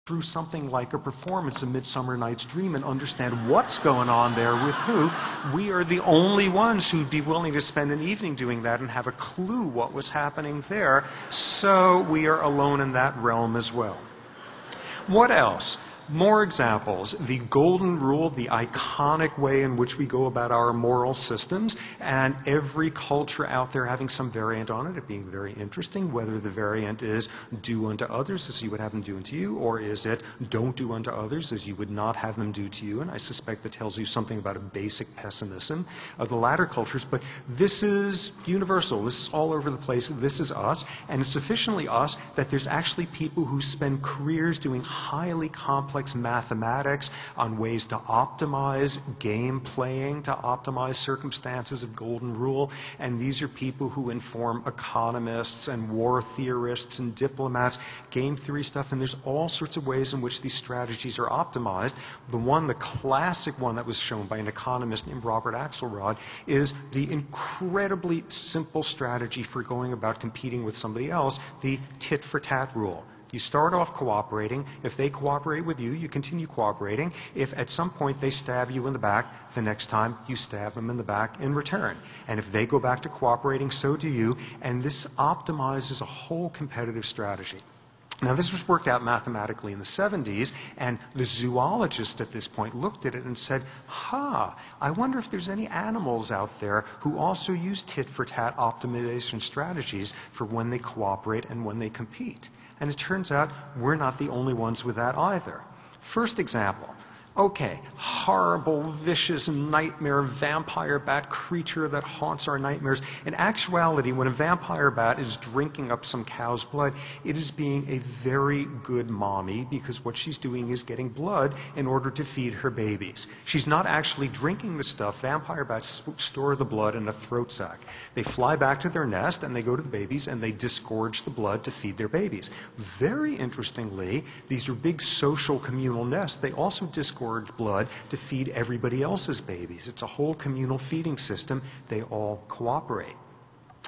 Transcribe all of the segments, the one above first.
through something like a performance of Midsummer Night's Dream and understand what's going on there with who, we are the only ones who'd be willing to spend an evening doing that and have a clue what was happening there. So we are alone in that realm as well. What else? More examples. The golden rule, the iconic way in which we go about our moral systems, and every culture out there having some variant on it, being very interesting, whether the variant is do unto others as you would have them do unto you, or is it don't do unto others as you would not have them do to you, and I suspect that tells you something about a basic pessimism of the latter cultures, but this is universal, this is all over the place, this is us, and it's sufficiently us that there's actually people who spend careers doing highly complex mathematics on ways to optimize game playing, to optimize circumstances of golden rule, and these are people who inform economists and war theorists and diplomats, game theory stuff, and there's all sorts of ways in which these strategies are optimized. The classic one that was shown by an economist named Robert Axelrod is the incredibly simple strategy for going about competing with somebody else, the tit-for-tat rule. You start off cooperating. If they cooperate with you, you continue cooperating. If at some point they stab you in the back, the next time you stab them in the back in return. And if they go back to cooperating, so do you. And this optimizes a whole competitive strategy. Now, this was worked out mathematically in the 70s, and the zoologist at this point looked at it and said, I wonder if there's any animals out there who also use tit-for-tat optimization strategies for when they cooperate and when they compete. And it turns out we're not the only ones with that either. First example. Okay, horrible, vicious, nightmare vampire bat creature that haunts our nightmares. In actuality, when a vampire bat is drinking up some cow's blood, it is being a very good mommy because what she's doing is getting blood in order to feed her babies. She's not actually drinking the stuff. Vampire bats store the blood in a throat sac. They fly back to their nest and they go to the babies and they disgorge the blood to feed their babies. Very interestingly, these are big social communal nests. They also disgorge blood to feed everybody else's babies. It's a whole communal feeding system. They all cooperate.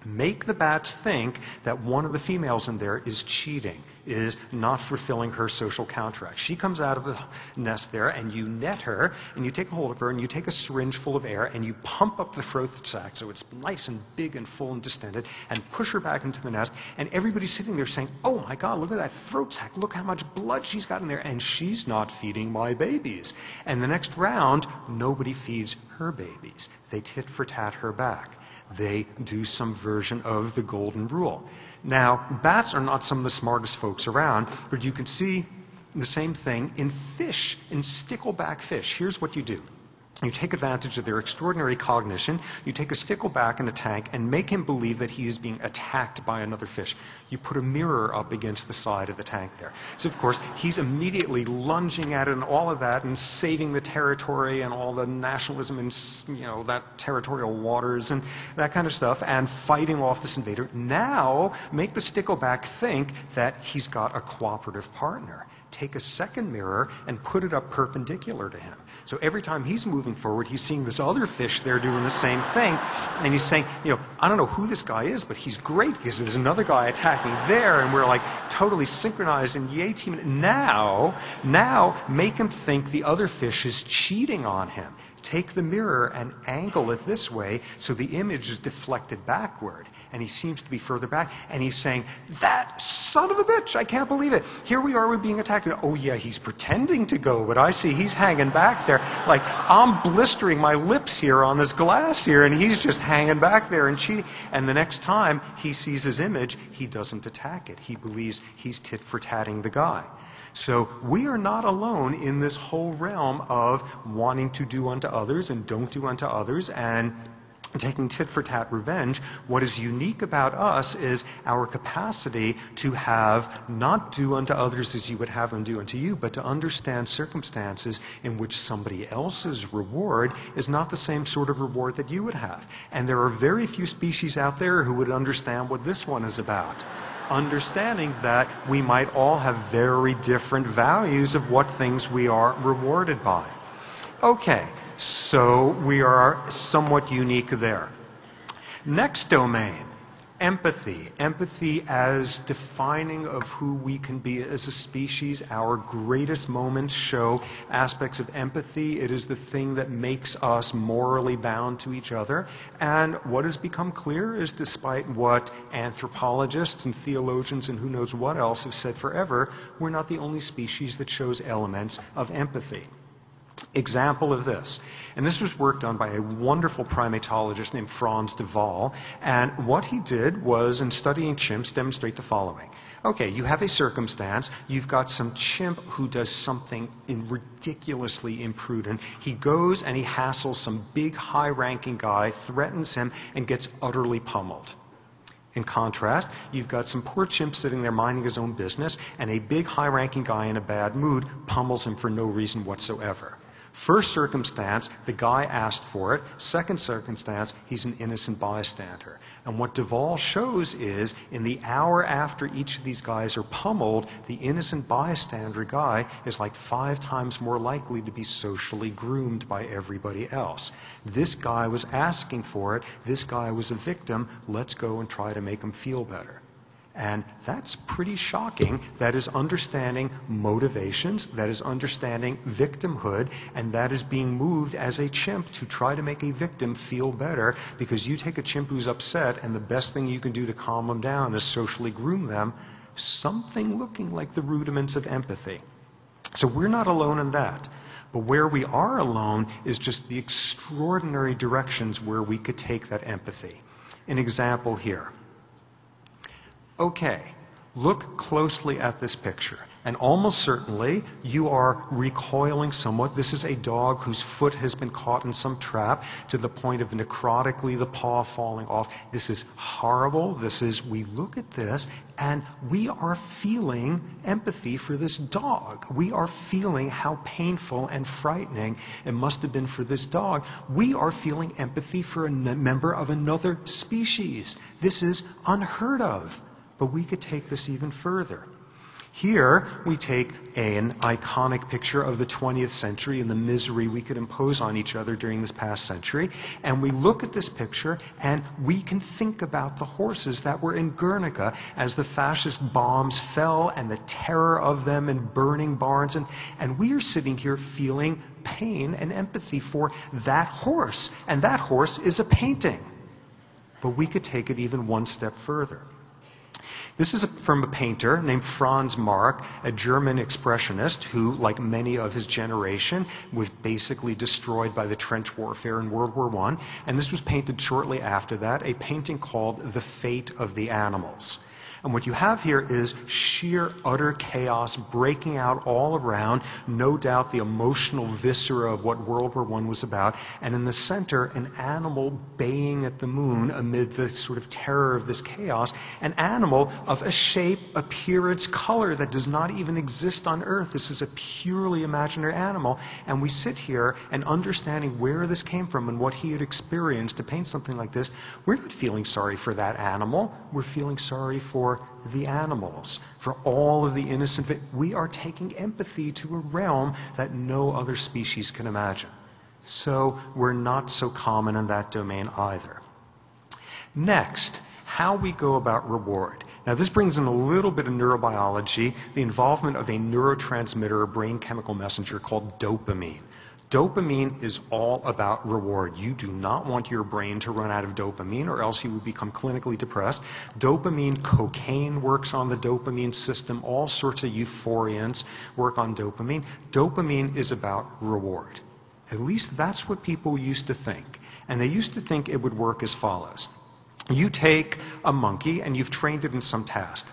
Make the bats think that one of the females in there is cheating, is not fulfilling her social contract. She comes out of the nest there, and you net her, and you take a hold of her, and you take a syringe full of air, and you pump up the throat sac so it's nice and big and full and distended, and push her back into the nest, and everybody's sitting there saying, oh my God, look at that throat sac, look how much blood she's got in there, and she's not feeding my babies. And the next round, nobody feeds her babies. They tit-for-tat her back. They do some version of the golden rule. Now, bats are not some of the smartest folks around, but you can see the same thing in fish, in stickleback fish. Here's what you do. You take advantage of their extraordinary cognition, you take a stickleback in a tank and make him believe that he is being attacked by another fish. You put a mirror up against the side of the tank there. So, of course, he's immediately lunging at it and all of that and saving the territory and all the nationalism and, that territorial waters and that kind of stuff and fighting off this invader. Now, make the stickleback think that he's got a cooperative partner. Take a second mirror and put it up perpendicular to him. So every time he's moving forward, he's seeing this other fish there doing the same thing. And he's saying, I don't know who this guy is, but he's great because there's another guy attacking there. And we're like totally synchronized and yay team. Now make him think the other fish is cheating on him. Take the mirror and angle it this way so the image is deflected backward. And he seems to be further back. And he's saying, that son of a bitch, I can't believe it. Here we are, we're being attacked. And, oh yeah, he's pretending to go, but I see he's hanging back there. Like, I'm blistering my lips here on this glass here, and he's just hanging back there and cheating. And the next time he sees his image, he doesn't attack it. He believes he's tit-for-tatting the guy. So we are not alone in this whole realm of wanting to do unto others and don't do unto others and taking tit-for-tat revenge. What is unique about us is our capacity to have not do unto others as you would have them do unto you, but to understand circumstances in which somebody else's reward is not the same sort of reward that you would have. And there are very few species out there who would understand what this one is about. Understanding that we might all have very different values of what things we are rewarded by. Okay, so we are somewhat unique there. Next domain, Empathy. Empathy as defining of who we can be as a species. Our greatest moments show aspects of empathy. It is the thing that makes us morally bound to each other. And what has become clear is, despite what anthropologists and theologians and who knows what else have said forever, we're not the only species that shows elements of empathy. Example of this, and this was work done by a wonderful primatologist named Franz de Waal, and what he did was, in studying chimps, demonstrate the following. Okay, you have a circumstance, you've got some chimp who does something ridiculously imprudent. He goes and he hassles some big high-ranking guy, threatens him, and gets utterly pummeled. In contrast, you've got some poor chimp sitting there minding his own business, and a big high-ranking guy in a bad mood pummels him for no reason whatsoever. First circumstance, the guy asked for it. Second circumstance, he's an innocent bystander. And what de Waal shows is, in the hour after each of these guys are pummeled, the innocent bystander guy is like 5 times more likely to be socially groomed by everybody else. This guy was asking for it. This guy was a victim. Let's go and try to make him feel better. And that's pretty shocking. That is understanding motivations, that is understanding victimhood, and that is being moved as a chimp to try to make a victim feel better, because you take a chimp who's upset and the best thing you can do to calm them down is socially groom them, something looking like the rudiments of empathy. So we're not alone in that. But where we are alone is just the extraordinary directions where we could take that empathy. An example here. Okay, look closely at this picture, and almost certainly you are recoiling somewhat. This is a dog whose foot has been caught in some trap to the point of necrotically the paw falling off. This is horrible. We look at this and we are feeling empathy for this dog. We are feeling how painful and frightening it must have been for this dog. We are feeling empathy for a member of another species. This is unheard of. But we could take this even further. Here, we take an iconic picture of the 20th century and the misery we could impose on each other during this past century, and we look at this picture and we can think about the horses that were in Guernica as the fascist bombs fell and the terror of them and burning barns, and we are sitting here feeling pain and empathy for that horse, and that horse is a painting. But we could take it even one step further. This is from a painter named Franz Marc, a German expressionist who, like many of his generation, was basically destroyed by the trench warfare in World War I. And this was painted shortly after that, a painting called The Fate of the Animals. And what you have here is sheer, utter chaos breaking out all around, no doubt the emotional viscera of what World War I was about, and in the center, an animal baying at the moon amid the sort of terror of this chaos, an animal of a shape, appearance, color that does not even exist on Earth. This is a purely imaginary animal, and we sit here and understanding where this came from and what he had experienced to paint something like this, we're not feeling sorry for that animal, we're feeling sorry for the animals, for all of the innocent. We are taking empathy to a realm that no other species can imagine. So we're not so common in that domain either. Next, how we go about reward. Now this brings in a little bit of neurobiology, the involvement of a neurotransmitter, a brain chemical messenger called dopamine. Dopamine is all about reward. You do not want your brain to run out of dopamine or else you would become clinically depressed. Dopamine, cocaine works on the dopamine system. All sorts of euphoriants work on dopamine. Dopamine is about reward. At least that's what people used to think. And they used to think it would work as follows. You take a monkey and you've trained it in some task.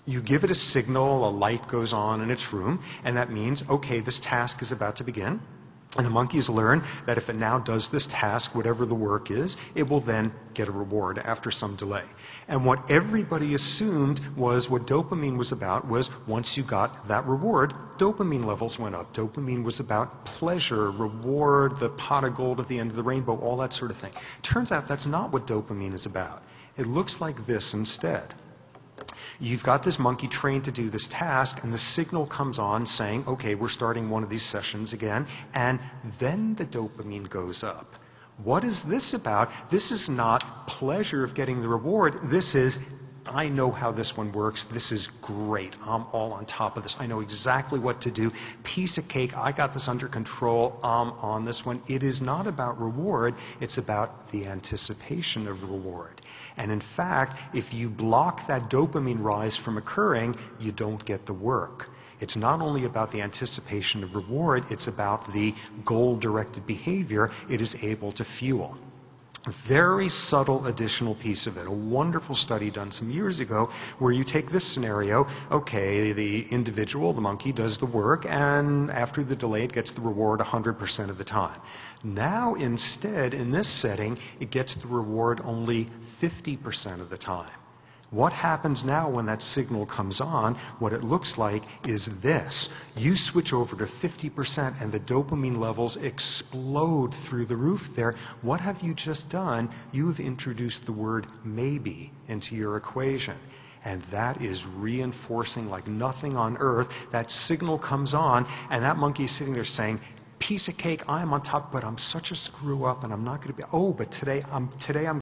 You give it a signal, a light goes on in its room, and that means, okay, this task is about to begin. And the monkeys learn that if it now does this task, whatever the work is, it will then get a reward after some delay. And what everybody assumed was what dopamine was about was once you got that reward, dopamine levels went up. Dopamine was about pleasure, reward, the pot of gold at the end of the rainbow, all that sort of thing. Turns out that's not what dopamine is about. It looks like this instead. You've got this monkey trained to do this task, and the signal comes on saying, okay, we're starting one of these sessions again, and then the dopamine goes up. What is this about? This is not pleasure of getting the reward. This is, I know how this one works. This is great. I'm all on top of this. I know exactly what to do. Piece of cake. I got this under control. I'm on this one. It is not about reward. It's about the anticipation of reward. And in fact, if you block that dopamine rise from occurring, you don't get the work. It's not only about the anticipation of reward, it's about the goal-directed behavior it is able to fuel. A very subtle additional piece of it. A wonderful study done some years ago where you take this scenario, okay, the individual, the monkey, does the work, and after the delay it gets the reward 100% of the time. Now instead, in this setting, it gets the reward only 50% of the time. What happens now when that signal comes on? What it looks like is this. You switch over to 50% and the dopamine levels explode through the roof there. What have you just done? You have introduced the word maybe into your equation. And that is reinforcing like nothing on earth. That signal comes on and that monkey is sitting there saying, piece of cake, I am on top, but I'm such a screw up and I'm not going to be, oh, but today I'm